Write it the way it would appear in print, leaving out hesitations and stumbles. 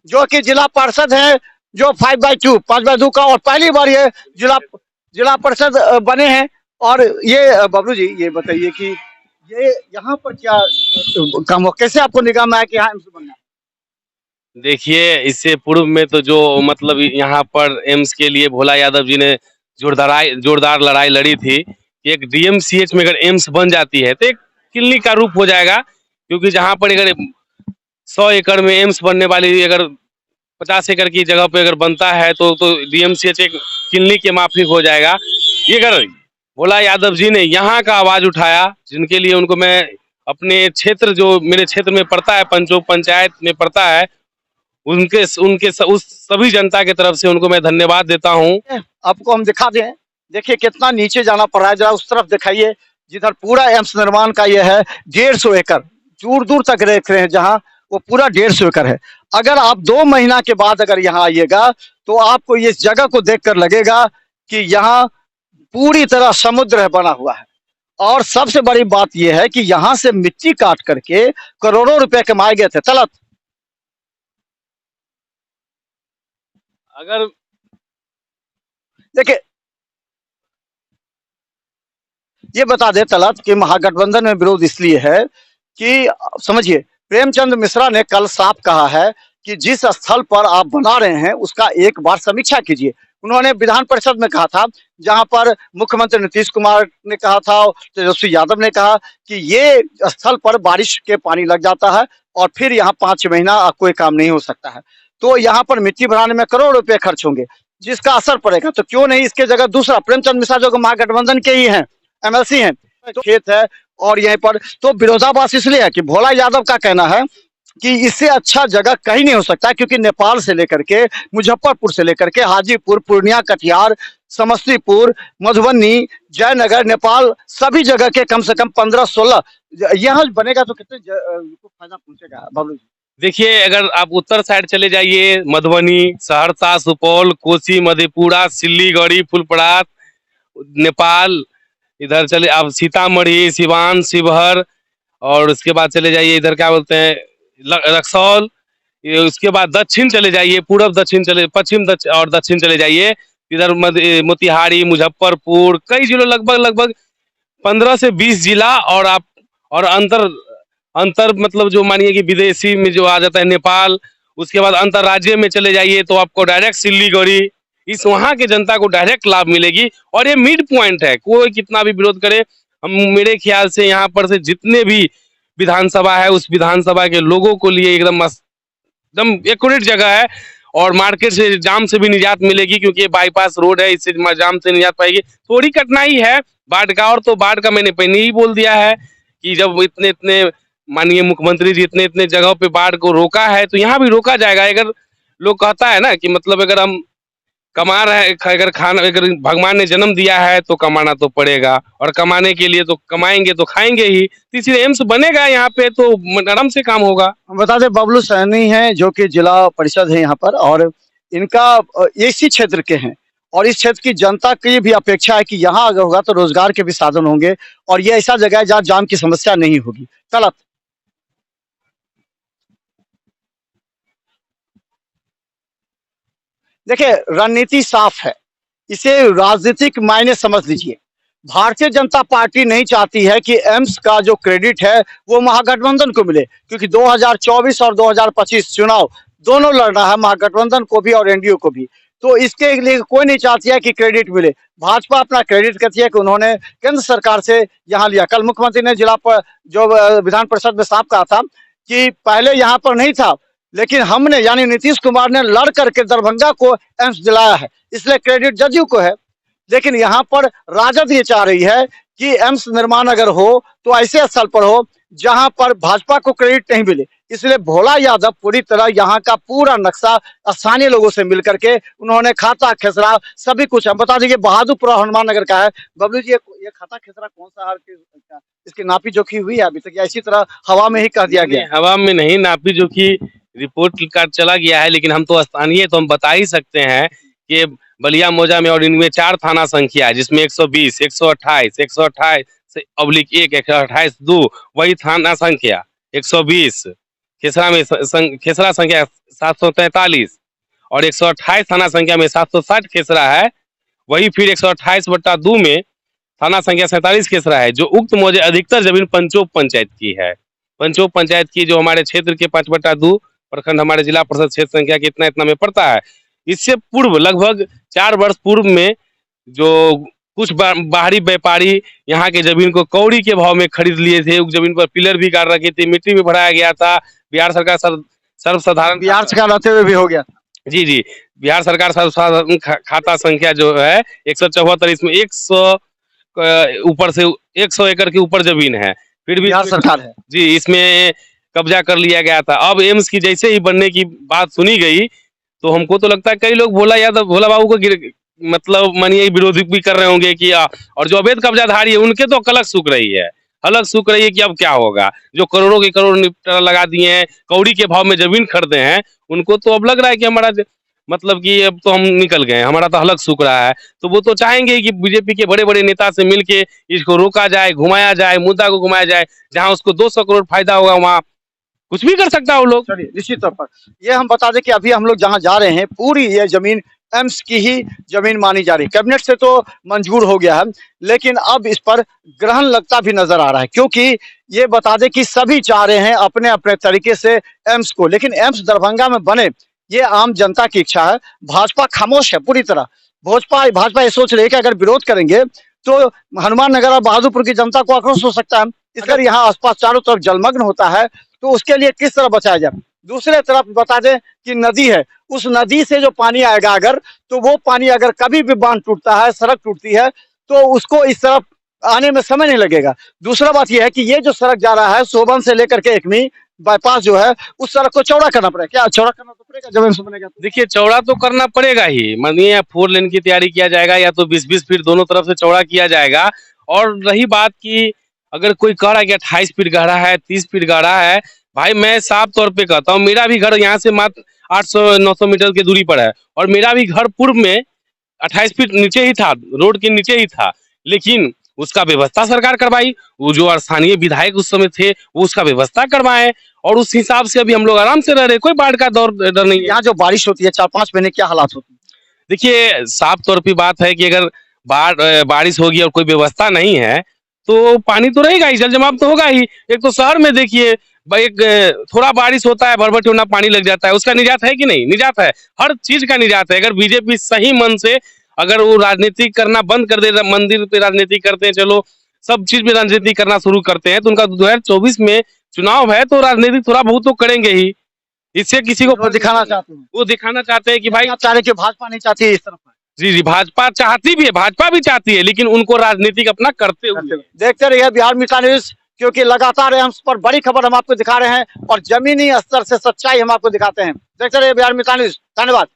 जो कि जिला पार्षद है, जो 5/2 5/2 का, और पहली बार ये जिला जिला परिषद बने हैं। और ये बबलू जी ये बताइए कि ये यहाँ पर क्या काम हुआ, कैसे आपको निगाह में आया कि यहाँ एम्स बनना है? देखिए, इससे पूर्व में तो जो मतलब यहाँ पर एम्स के लिए भोला यादव जी ने जोरदार लड़ाई लड़ी थी कि एक डीएमसीएच में अगर एम्स बन जाती है तो एक क्लिनिक का रूप हो जाएगा, क्योंकि जहाँ पर अगर 100 एकड़ में एम्स बनने वाली अगर 50 एकड़ की जगह पे अगर बनता है तो डीएमसीएच एक क्लिनिक के माफिक हो जाएगा। ये अगर भोला यादव जी ने यहाँ का आवाज उठाया, जिनके लिए उनको मैं अपने क्षेत्र जो मेरे क्षेत्र में पड़ता है, पंचायत में पड़ता है, उनके उनके उस सभी जनता की तरफ से उनको मैं धन्यवाद देता हूँ। आपको हम दिखा दें, देखिए कितना नीचे जाना पड़ रहा है, जरा उस तरफ दिखाइए जिधर पूरा एम्स निर्माण का ये है। 150 एकड़ दूर दूर तक देख रहे हैं, जहाँ वो पूरा 150 एकड़ है। अगर आप 2 महीना के बाद अगर यहाँ आइएगा तो आपको इस जगह को देखकर लगेगा कि यहाँ पूरी तरह समुद्र है बना हुआ है। और सबसे बड़ी बात यह है कि यहाँ से मिट्टी काट करके करोड़ों रुपए कमाए गए थे तलत। अगर देखिए ये बता दे तलत कि महागठबंधन में विरोध इसलिए है कि समझिए, प्रेमचंद मिश्रा ने कल साफ कहा है कि जिस स्थल पर आप बना रहे हैं उसका एक बार समीक्षा कीजिए। उन्होंने विधान परिषद में कहा था, जहां पर मुख्यमंत्री नीतीश कुमार ने कहा था, तेजस्वी यादव ने कहा कि ये स्थल पर बारिश के पानी लग जाता है और फिर यहाँ 5 महीना कोई काम नहीं हो सकता है। तो यहाँ पर मिट्टी बनाने में करोड़ रुपए खर्च होंगे, जिसका असर पड़ेगा। तो क्यों नहीं इसके जगह दूसरा, प्रेमचंद मिश्रा जो महागठबंधन के ही हैं, एमएलसी हैं, तो खेत है और यहीं पर तो विरोधाभास इसलिए है कि भोला यादव का कहना है कि इससे अच्छा जगह कहीं नहीं हो सकता, क्योंकि नेपाल से लेकर के, मुजफ्फरपुर से लेकर के, हाजीपुर, पूर्णिया, कटिहार, समस्तीपुर, मधुबनी, जयनगर, नेपाल, सभी जगह के कम से कम 15-16 यहाँ बनेगा तो कितने को फायदा पहुंचेगा बाबू जी? देखिए, अगर आप उत्तर साइड चले जाइए, मधुबनी, सहरसा, सुपौल, कोसी, मधेपुरा, सिल्लीगुड़ी, फुलपरास, नेपाल, इधर चले आप सीतामढ़ी, सिवान, शिवहर, और उसके बाद चले जाइए इधर क्या बोलते हैं रक्सौल, उसके बाद दक्षिण चले जाइए, पूर्व दक्षिण चले, पश्चिम और दक्षिण चले जाइए, इधर मोतिहारी, मुजफ्फरपुर, कई जिलों, लगभग लगभग 15 से 20 जिला। और आप और अंतर अंतर मतलब जो मानिए कि विदेशी में जो आ जाता है नेपाल, उसके बाद अंतर्राज्य में चले जाइए तो आपको डायरेक्ट सिल्लीगुड़ी, इस वहाँ के जनता को डायरेक्ट लाभ मिलेगी। और ये मिड पॉइंट है, कोई कितना भी विरोध करे, हम मेरे ख्याल से यहाँ पर से जितने भी विधानसभा है उस विधानसभा के लोगों को लिए एकदम एकदम एक्यूरेट जगह है। और मार्केट से जाम से भी निजात मिलेगी, क्योंकि ये बाईपास रोड है, इससे जाम से निजात पाएगी। थोड़ी कठिनाई है बाढ़ का, और तो बाढ़ का मैंने पहले ही बोल दिया है कि जब इतने इतने माननीय मुख्यमंत्री जी इतने इतने जगहों पे बाढ़ को रोका है तो यहाँ भी रोका जाएगा। अगर लोग कहता है ना कि मतलब अगर हम कमा रहे, अगर खाना, अगर भगवान ने जन्म दिया है तो कमाना तो पड़ेगा, और कमाने के लिए तो कमाएंगे तो खाएंगे ही, तो इसलिए एम्स बनेगा यहाँ पे तो आराम से काम होगा। हम बता दें बबलू सैनी हैं जो कि जिला परिषद है यहाँ पर, और इनका इसी क्षेत्र के हैं, और इस क्षेत्र की जनता की भी अपेक्षा है कि यहाँ अगर होगा तो रोजगार के भी साधन होंगे, और ये ऐसा जगह है जहाँ जाम की समस्या नहीं होगी। तलत देखिए रणनीति साफ है, इसे राजनीतिक मायने समझ लीजिए। भारतीय जनता पार्टी नहीं चाहती है कि एम्स का जो क्रेडिट है वो महागठबंधन को मिले, क्योंकि 2024 और 2025 चुनाव दोनों लड़ना है, महागठबंधन को भी और एनडीए को भी। तो इसके लिए कोई नहीं चाहती है कि क्रेडिट मिले। भाजपा अपना क्रेडिट कहती है कि उन्होंने केंद्र सरकार से यहाँ लिया। कल मुख्यमंत्री ने जिला पर जो विधान परिषद में साफ कहा था कि पहले यहाँ पर नहीं था, लेकिन हमने यानी नीतीश कुमार ने लड़ करके दरभंगा को एम्स दिलाया है, इसलिए क्रेडिट जदयू को है। लेकिन यहाँ पर राजद ये चाह रही है कि एम्स निर्माण अगर हो तो ऐसे स्थल पर हो जहां पर भाजपा को क्रेडिट नहीं मिले। इसलिए भोला यादव पूरी तरह यहाँ का पूरा नक्शा स्थानीय लोगों से मिलकर के उन्होंने खाता खेसरा सभी कुछ, हम बता देंगे बहादुरपुर हनुमान नगर का है। बबलू जी ये खाता खेसरा कौन सा है, इसकी नापी जोखी हुई है अभी तक, या इसी तरह हवा में ही कह दिया गया? हवा में नहीं, नापी जोखी रिपोर्ट कार्ड चला गया है, लेकिन हम तो स्थानीय तो हम बता ही सकते हैं कि बलिया मौजा में और इनमें 4 थाना संख्या है, जिसमें 120, 128, 128 से /1, 128 2, वही थाना संख्या 120, खेसरा में खेसरा संख्या 743 और 128 थाना संख्या में 760 खेसरा है। वही फिर 128/2 में थाना संख्या 47 खेसरा है, जो उक्त मौजे अधिकतर जमीन पंचोप पंचायत की है। पंचोप पंचायत की जो हमारे क्षेत्र के 5/2 प्रखंड हमारे जिला परिषद क्षेत्र संख्या के इतना में पड़ता है। इससे पूर्व लगभग 4 वर्ष पूर्व में जो कुछ बाहरी व्यापारी यहाँ के जमीन को कौड़ी के भाव में खरीद लिए थे। उस जमीन पर पिलर भी गाड़ रखी थी, मिट्टी भी भराया गया था। बिहार सरकार सर्वसाधारण बिहार सरकार रहते हुए भी हो गया। जी जी, बिहार सरकार सर्वसाधारण खाता संख्या जो है 174, इसमें 100 ऊपर से 100 एकड़ के ऊपर जमीन है, फिर भी बिहार सरकार है जी, इसमें कब्जा कर लिया गया था। अब एम्स की जैसे ही बनने की बात सुनी गई तो हमको तो लगता है कई लोग भोला बाबू को मतलब मानिए विरोधी भी कर रहे होंगे कि और जो अवैध कब्जाधारी है उनके तो कलक सूख रही है, हलक सूख रही है कि अब क्या होगा। जो करोड़ों के करोड़ निपटारा लगा दिए हैं, कौड़ी के भाव में जमीन खरीदे हैं, उनको तो अब लग रहा है कि हमारा मतलब कि अब तो हम निकल गए, हमारा तो हलक सूख रहा है। तो वो तो चाहेंगे कि बीजेपी के बड़े बड़े नेता से मिलके इसको रोका जाए, घुमाया जाए, मुद्दा को घुमाया जाए। जहां उसको 200 करोड़ फायदा होगा वहां कुछ भी कर सकता है वो लोग। चलिए, निश्चित तौर पर ये हम बता दें कि अभी हम लोग जहां जा रहे हैं पूरी ये जमीन एम्स की ही जमीन मानी जा रही है। कैबिनेट से तो मंजूर हो गया है, लेकिन अब इस पर ग्रहण लगता भी नजर आ रहा है, क्योंकि ये बता दें कि सभी चाह रहे हैं अपने अपने तरीके से एम्स को, लेकिन एम्स दरभंगा में बने ये आम जनता की इच्छा है। भाजपा खामोश है पूरी तरह। भाजपा ये सोच रही है कि अगर विरोध करेंगे तो हनुमान नगर और बहादुरपुर की जनता को आक्रोश हो सकता है। इसलिए यहाँ आसपास चारों तरफ जलमग्न होता है, तो उसके लिए किस तरह बचाया जाए। दूसरे तरफ बता दें कि नदी है, उस नदी से जो पानी आएगा अगर, तो वो पानी अगर कभी भी बांध टूटता है, सड़क टूटती है, तो उसको इस तरफ आने में समय नहीं लगेगा। दूसरा बात यह है कि ये जो सड़क जा रहा है सोबन से लेकर के एकमी बाईपास जो है, उस सड़क को चौड़ा करना पड़ेगा। क्या चौड़ा करना तो पड़ेगा जमीन से बनेगा? देखिए, चौड़ा तो करना पड़ेगा ही, मानिए 4 लेन की तैयारी किया जाएगा या तो 20-20 फीट दोनों तरफ से चौड़ा किया जाएगा। और रही बात की अगर कोई कह रहा है कि 28 फीट गहरा है, 30 फीट गहरा है, भाई मैं साफ तौर पे कहता हूँ, मेरा भी घर यहाँ से मात्र 800-900 मीटर की दूरी पर है और मेरा भी घर पूर्व में 28 फीट नीचे ही था, रोड के नीचे ही था, लेकिन उसका व्यवस्था सरकार करवाई। वो जो स्थानीय विधायक उस समय थे वो उसका व्यवस्था करवाए और उस हिसाब से अभी हम लोग आराम से रह रहे, कोई बाढ़ का डर नहीं है। यहाँ जो बारिश होती है 4-5 महीने क्या हालात होती है? देखिए, साफ तौर पे बात है कि अगर बारिश होगी और कोई व्यवस्था नहीं है तो पानी तो रहेगा ही, जल जमाव तो होगा ही। एक तो शहर में देखिए भाई, एक थोड़ा बारिश होता है भरभर होना पानी लग जाता है, उसका निजात है कि नहीं? निजात है, हर चीज का निजात है। अगर बीजेपी सही मन से अगर वो राजनीति करना बंद कर दे, मंदिर पे राजनीति करते हैं, चलो सब चीज में राजनीति करना शुरू करते हैं, तो उनका 2024 में चुनाव है तो राजनीति थोड़ा बहुत तो करेंगे ही। इससे किसी को दिखाना चाहते हैं, वो दिखाना चाहते हैं कि भाई आप चाह रहे कि भाजपा नहीं चाहती है इस तरफ। जी जी, भाजपा चाहती भी है, भाजपा भी चाहती है, लेकिन उनको राजनीतिक अपना करते हुए। देखते रहिए बिहार मित्र न्यूज, क्योंकि लगातार एम्स पर बड़ी खबर हम आपको दिखा रहे हैं और जमीनी स्तर से सच्चाई हम आपको दिखाते हैं। देखते रहिए बिहार मित्र न्यूज। धन्यवाद।